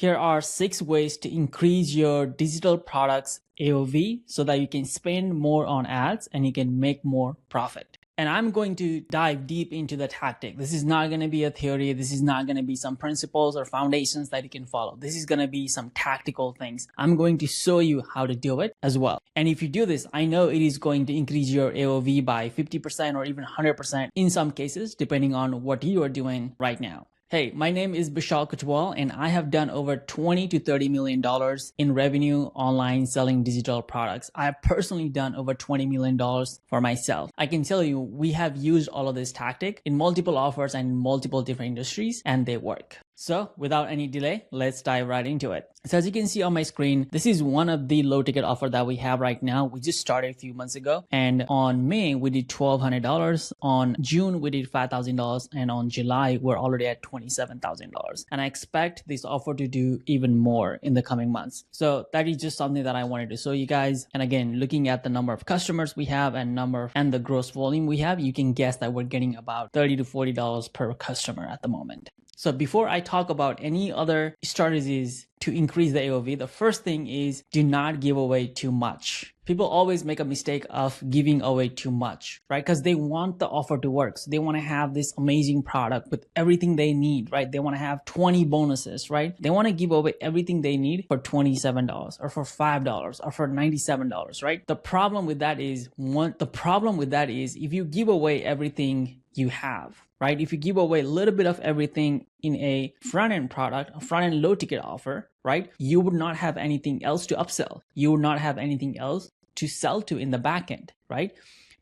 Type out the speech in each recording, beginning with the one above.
Here are 6 ways to increase your digital products AOV so that you can spend more on ads and you can make more profit. And I'm going to dive deep into the tactic. This is not going to be a theory. This is not going to be some principles or foundations that you can follow. This is going to be some tactical things. I'm going to show you how to do it as well. And if you do this, I know it is going to increase your AOV by 50% or even 100% in some cases, depending on what you are doing right now. Hey, my name is Bishal Kutwal and I have done over $20 to $30 million in revenue online selling digital products. I have personally done over $20 million for myself. I can tell you, we have used all of this tactic in multiple offers and in multiple different industries, and they work. So without any delay, let's dive right into it. So as you can see on my screen, this is one of the low ticket offer that we have right now. We just started a few months ago, and on May we did $1,200. On June we did $5,000, and on July we're already at $27,000. And I expect this offer to do even more in the coming months. So that is just something that I wanted to show you guys. And again, looking at the number of customers we have and the gross volume we have, you can guess that we're getting about $30 to $40 per customer at the moment. So before I talk about any other strategies to increase the AOV, the first thing is do not give away too much. People always make a mistake of giving away too much, right? Because they want the offer to work. So they want to have this amazing product with everything they need, right? They want to have 20 bonuses, right? They want to give away everything they need for $27 or for $5 or for $97, right? The problem with that is if you give away everything you have, right? If you give away a little bit of everything in a front-end product, a front-end low-ticket offer, right? You would not have anything else to upsell. You would not have anything else to sell to in the back end, right?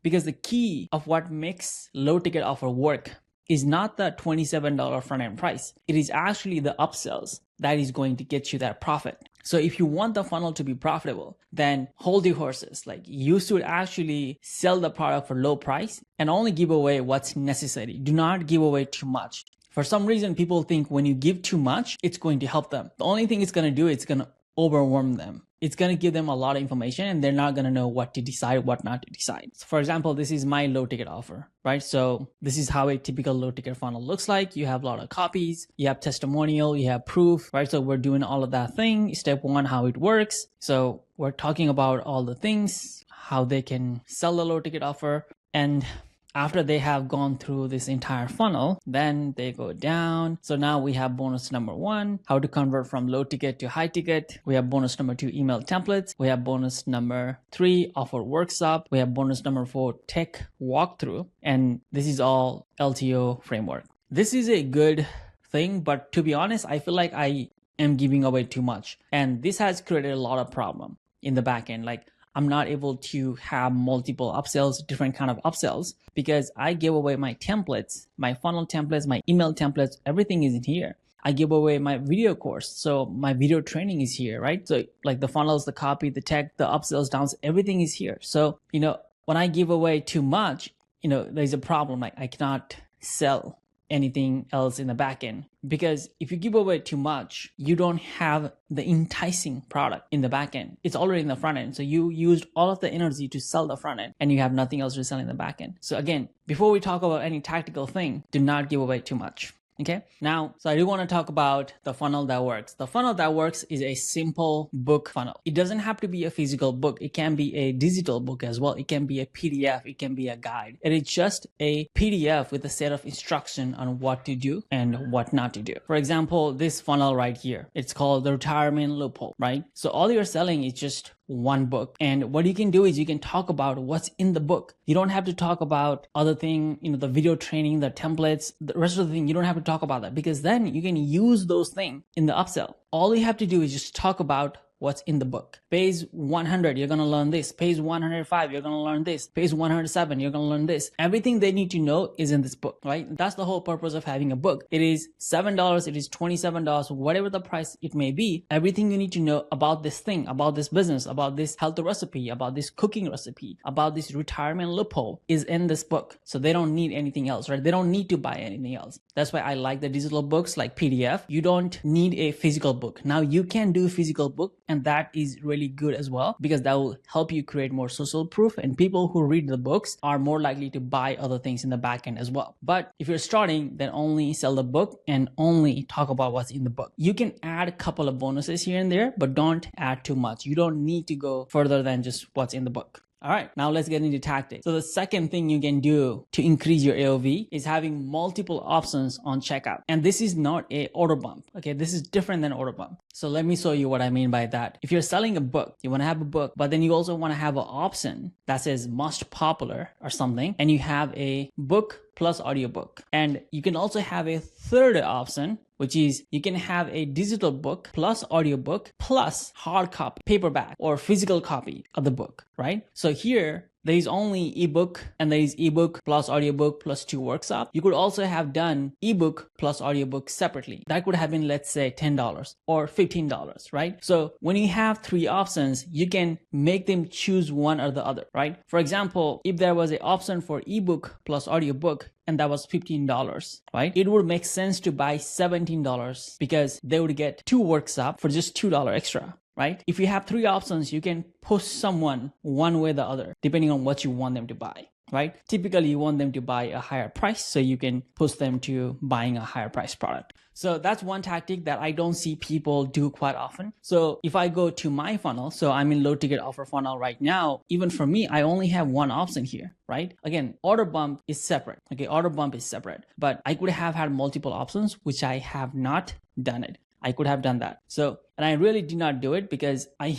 Because the key of what makes low-ticket offer work is not the $27 front-end price. It is actually the upsells that is going to get you that profit. So if you want the funnel to be profitable, then hold your horses. Like, you should actually sell the product for low price and only give away what's necessary. Do not give away too much. For some reason, people think when you give too much, it's going to help them. The only thing it's going to do, it's going to overwhelm them. It's going to give them a lot of information and they're not going to know what to decide, what not to decide. So for example, this is my low ticket offer, right? So this is how a typical low ticket funnel looks like. You have a lot of copies, you have testimonial, you have proof, right? So we're doing all of that thing. Step 1, how it works. So we're talking about all the things, how they can sell the low ticket offer. And after they have gone through this entire funnel, then they go down. So now we have bonus number 1, how to convert from low ticket to high ticket. We have bonus number 2, email templates. We have bonus number 3, offer workshop. We have bonus number 4, tech walkthrough. And this is all LTO framework. This is a good thing, but to be honest, I feel like I am giving away too much. And this has created a lot of problem in the back end. Like, I'm not able to have multiple upsells, different kind of upsells, because I give away my templates, my funnel templates, my email templates, everything is in here. I give away my video course. So my video training is here, right? So like the funnels, the copy, the tech, the upsells, downs, everything is here. So, when I give away too much, there's a problem. Like, I cannot sell anything else in the back end, because if you give away too much, you don't have the enticing product in the back end. It's already in the front end. So you used all of the energy to sell the front end and you have nothing else to sell in the back end. So again, before we talk about any tactical thing, do not give away too much. Okay. Now, so I do want to talk about the funnel that works. The funnel that works is a simple book funnel. It doesn't have to be a physical book. It can be a digital book as well. It can be a PDF. It can be a guide. It is just a PDF with a set of instruction on what to do and what not to do. For example, this funnel right here, it's called the retirement loophole, right? So all you're selling is just one book. And what you can do is you can talk about what's in the book. You don't have to talk about other thing, the video training, the templates, the rest of the thing. You don't have to talk about that, because then you can use those things in the upsell. All you have to do is just talk about what's in the book. Page 100, you're going to learn this. Page 105, you're going to learn this. Page 107, you're going to learn this. Everything they need to know is in this book, right? That's the whole purpose of having a book. It is $7, it is $27, whatever the price it may be. Everything you need to know about this thing, about this business, about this health recipe, about this cooking recipe, about this retirement loophole is in this book. So they don't need anything else, right? They don't need to buy anything else. That's why I like the digital books like PDF. You don't need a physical book. Now you can do a physical book And that is really good as well, because that will help you create more social proof, and people who read the books are more likely to buy other things in the back end as well. But if you're starting, then only sell the book and only talk about what's in the book. You can add a couple of bonuses here and there, but don't add too much. You don't need to go further than just what's in the book. All right, now let's get into tactics. So the second thing you can do to increase your AOV is having multiple options on checkout. And this is not a order bump. Okay, this is different than order bump. So let me show you what I mean by that. If you're selling a book, you want to have a book, but then you also want to have an option that says most popular or something, and you have a book plus audiobook. And you can also have a third option, which is you can have a digital book plus audiobook plus hard copy, paperback, or physical copy of the book, right? So here, there is only ebook, and there is ebook plus audiobook plus 2 workshops. You could also have done ebook plus audiobook separately. That could have been, let's say, $10 or $15, right? So when you have 3 options, you can make them choose one or the other, right? For example, if there was an option for ebook plus audiobook, and that was $15, right? It would make sense to buy $17 because they would get 2 workshops for just $2 extra, right? If you have 3 options, you can push someone one way or the other, depending on what you want them to buy, right? Typically, you want them to buy a higher price, so you can push them to buying a higher price product. So that's one tactic that I don't see people do quite often. So if I go to my funnel, so I'm in low ticket offer funnel right now, even for me, I only have one option here, right? Again, order bump is separate. Okay, order bump is separate, but I could have had multiple options, which I have not done it. I could have done that. So, and I really did not do it because I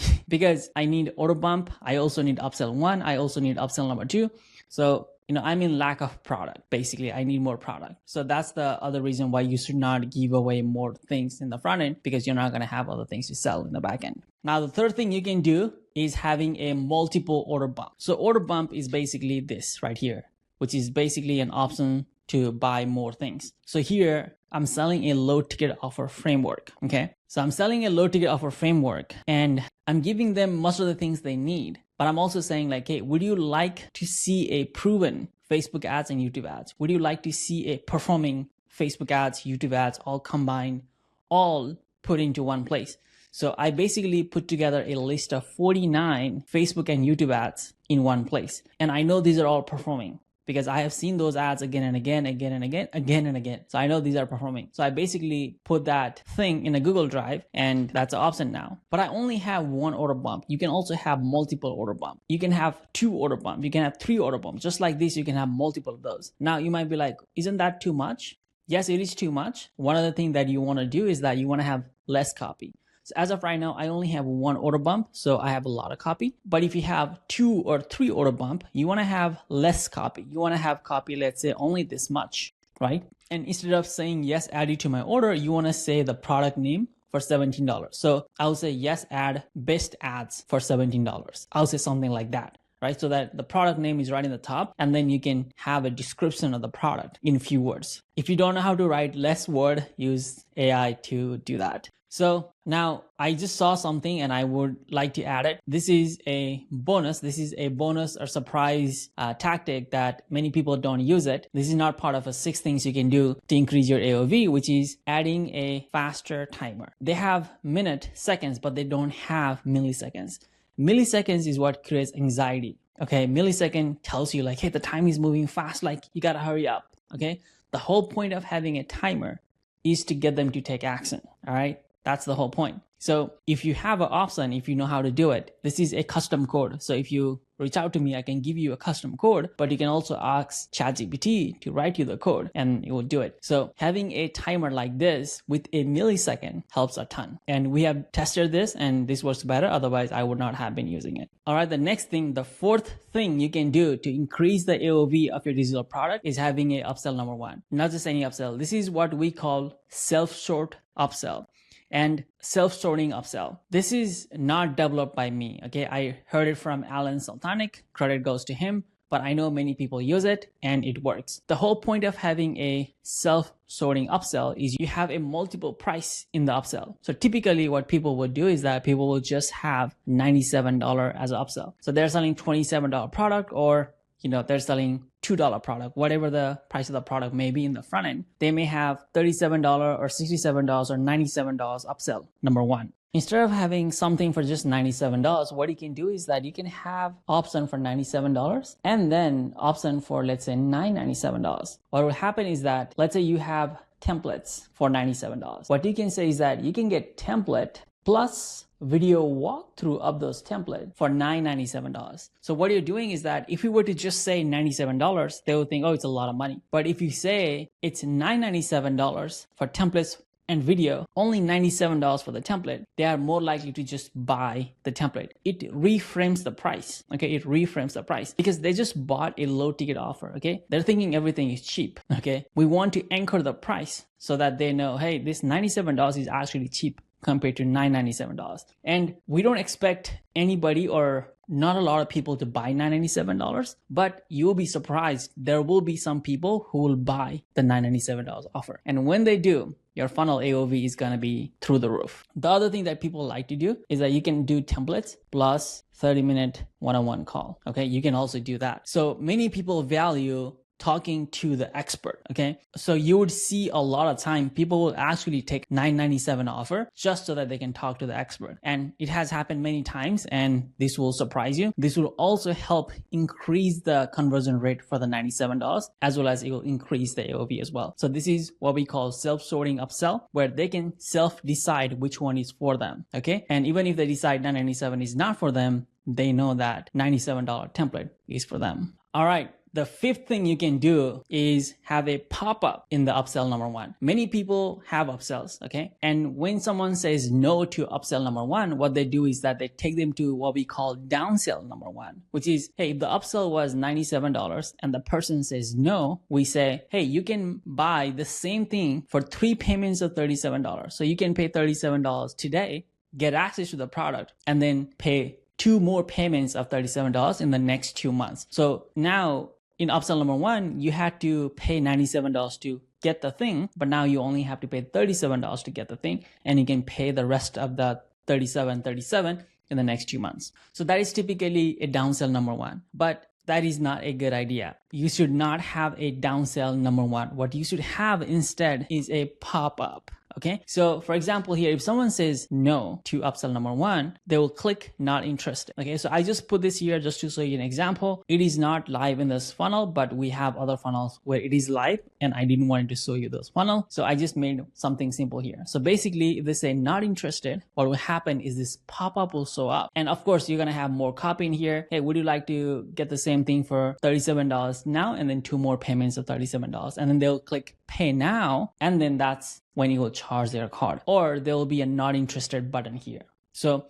need order bump. I also need upsell 1. I also need upsell number 2. So, I'm in lack of product. Basically, I need more product. So that's the other reason why you should not give away more things in the front end, because you're not going to have other things to sell in the back end. Now, the third thing you can do is having a multiple order bump. So order bump is basically this right here, which is basically an option to buy more things. So here I'm selling a low ticket offer framework. Okay. So I'm selling a low ticket offer framework, and I'm giving them most of the things they need. But I'm also saying like, hey, would you like to see a proven Facebook ads and YouTube ads? Would you like to see a performing Facebook ads, YouTube ads, all combined, all put into one place? So I basically put together a list of 49 Facebook and YouTube ads in one place. And I know these are all performing, because I have seen those ads again and again. So I know these are performing. So I basically put that thing in a Google Drive, and that's an option now. But I only have one order bump. You can also have multiple order bump. You can have 2 order bump. You can have 3 order bumps. Just like this, you can have multiple of those. Now you might be like, isn't that too much? Yes, it is too much. One other thing that you want to do is that you want to have less copy. So as of right now, I only have 1 order bump, so I have a lot of copy. But if you have 2 or 3 order bump, you want to have less copy. You want to have copy, let's say, only this much, right? And instead of saying, yes, add it to my order, you want to say the product name for $17. So I'll say, yes, add best ads for $17. I'll say something like that, right? So that the product name is right in the top, and then you can have a description of the product in few words. If you don't know how to write less word, use AI to do that. So now I just saw something and I would like to add it. This is a bonus. This is a bonus or surprise tactic that many people don't use it. This is not part of a 6 things you can do to increase your AOV, which is adding a faster timer. They have minute, seconds, but they don't have milliseconds. Milliseconds is what creates anxiety. Okay, millisecond tells you like, hey, the time is moving fast, like you gotta hurry up. Okay, the whole point of having a timer is to get them to take action. All right. That's the whole point. So if you have an option, if you know how to do it, this is a custom code. So if you reach out to me, I can give you a custom code, but you can also ask ChatGPT to write you the code and it will do it. So having a timer like this with a millisecond helps a ton. And we have tested this and this works better. Otherwise, I would not have been using it. All right. The next thing, the 4th thing you can do to increase the AOV of your digital product is having a upsell number 1. Not just any upsell. This is what we call self-sort upsell and self-sorting upsell. This is not developed by me. Okay, I heard it from Alan Sultanic. Credit goes to him, but I know many people use it and it works. The whole point of having a self-sorting upsell is you have a multiple price in the upsell. So typically what people would do is that people will just have $97 as an upsell. So they're selling $27 product, or they're selling $2 product, whatever the price of the product may be in the front end, they may have $37 or $67 or $97 upsell, number one. Instead of having something for just $97, what you can do is that you can have option for $97 and then option for, let's say, $997. What will happen is that, let's say you have templates for $97. What you can say is that you can get template plus video walkthrough of those templates for $997. So what you're doing is that if you were to just say $97, they will think, oh, it's a lot of money. But if you say it's $997 for templates and video, only $97 for the template, they are more likely to just buy the template. It reframes the price. Okay, it reframes the price because they just bought a low ticket offer. Okay, they're thinking everything is cheap. Okay, we want to anchor the price so that they know, hey, this $97 is actually cheap compared to $997. And we don't expect anybody or not a lot of people to buy $997, but you'll be surprised. There will be some people who will buy the $997 offer. And when they do, your funnel AOV is going to be through the roof. The other thing that people like to do is that you can do templates plus 30-minute one-on-one call. Okay, you can also do that. So many people value talking to the expert. Okay, so you would see a lot of time people will actually take $997 offer just so that they can talk to the expert. And it has happened many times, and this will surprise you. This will also help increase the conversion rate for the $97, as well as it will increase the AOV as well. So this is what we call self-sorting upsell, where they can self-decide which one is for them. Okay, and even if they decide $997 is not for them, they know that $97 template is for them. All right. The fifth thing you can do is have a pop-up in the upsell number one. Many people have upsells, okay? And when someone says no to upsell number one, what they do is that they take them to what we call downsell number one, which is, hey, if the upsell was $97 and the person says no, we say, hey, you can buy the same thing for 3 payments of $37. So you can pay $37 today, get access to the product, and then pay 2 more payments of $37 in the next 2 months. So now, in upsell number one, you had to pay $97 to get the thing, but now you only have to pay $37 to get the thing, and you can pay the rest of the $37 in the next 2 months. So that is typically a downsell number one, but that is not a good idea. You should not have a downsell number one. What you should have instead is a pop-up. Okay, so for example here, if someone says no to upsell number one, they will click not interested. Okay, so I just put this here just to show you an example. It is not live in this funnel, but we have other funnels where it is live, and I didn't want to show you those funnel. So I just made something simple here. So basically, if they say not interested, what will happen is this pop-up will show up. And of course, you're gonna have more copy in here. Hey, would you like to get the same thing for $37 now, and then 2 more payments of $37? And then they'll click pay now, and then that's when you will charge their card, or there will be a not interested button here. So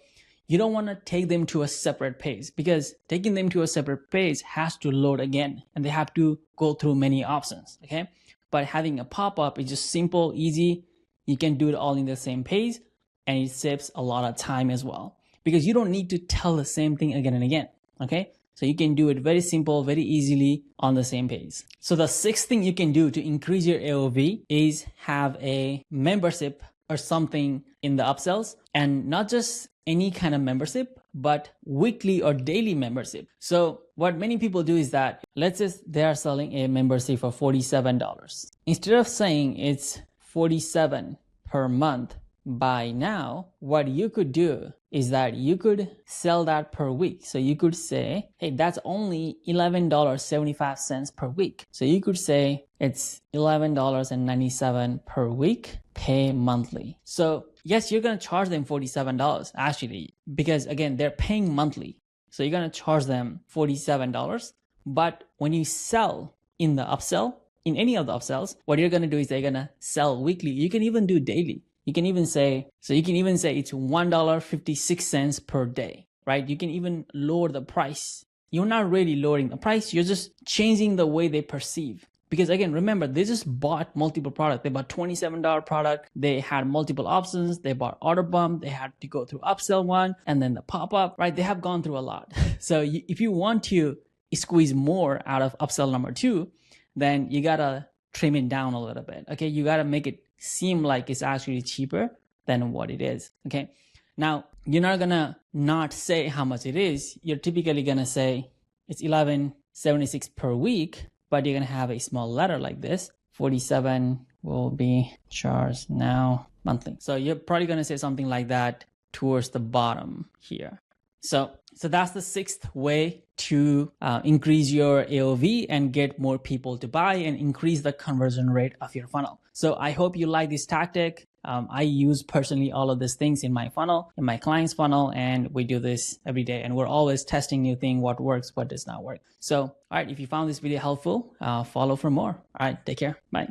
you don't want to take them to a separate page, because taking them to a separate page has to load again, and they have to go through many options. Okay, but having a pop-up is just simple, easy. You can do it all in the same page, and it saves a lot of time as well, because you don't need to tell the same thing again and again. Okay, so you can do it very simple, very easily on the same page. So the 6th thing you can do to increase your AOV is have a membership or something in the upsells, and not just any kind of membership, but weekly or daily membership. So what many people do is that, let's say they are selling a membership for $47. Instead of saying it's $47 per month by now, what you could do is that you could sell that per week. So you could say, hey, that's only $11.75 per week. So you could say it's $11.97 per week, pay monthly. So yes, you're going to charge them $47 actually, because again, they're paying monthly. So you're going to charge them $47. But when you sell in the upsell, in any of the upsells, what you're going to do is they're going to sell weekly. You can even do daily. You can even say, so you can even say it's $1.56 per day, right? You can even lower the price. You're not really lowering the price. You're just changing the way they perceive. Because again, remember, they just bought multiple products. They bought $27 product. They had multiple options. They bought order bump. They had to go through upsell one and then the pop-up, right? They have gone through a lot. So if you want to squeeze more out of upsell number 2, then you got to trim it down a little bit. Okay. You got to make it seem like it's actually cheaper than what it is. Okay. Now, you're not gonna not say how much it is. You're typically gonna say it's $11 76 per week, but you're going to have a small letter like this. 47 will be charged now monthly. So you're probably going to say something like that towards the bottom here. So that's the sixth way to increase your AOV and get more people to buy and increase the conversion rate of your funnel. So I hope you like this tactic. I use personally all of these things in my funnel, in my client's funnel, and we do this every day. And we're always testing new things, what works, what does not work. So, all right, if you found this video helpful, follow for more. All right, take care. Bye.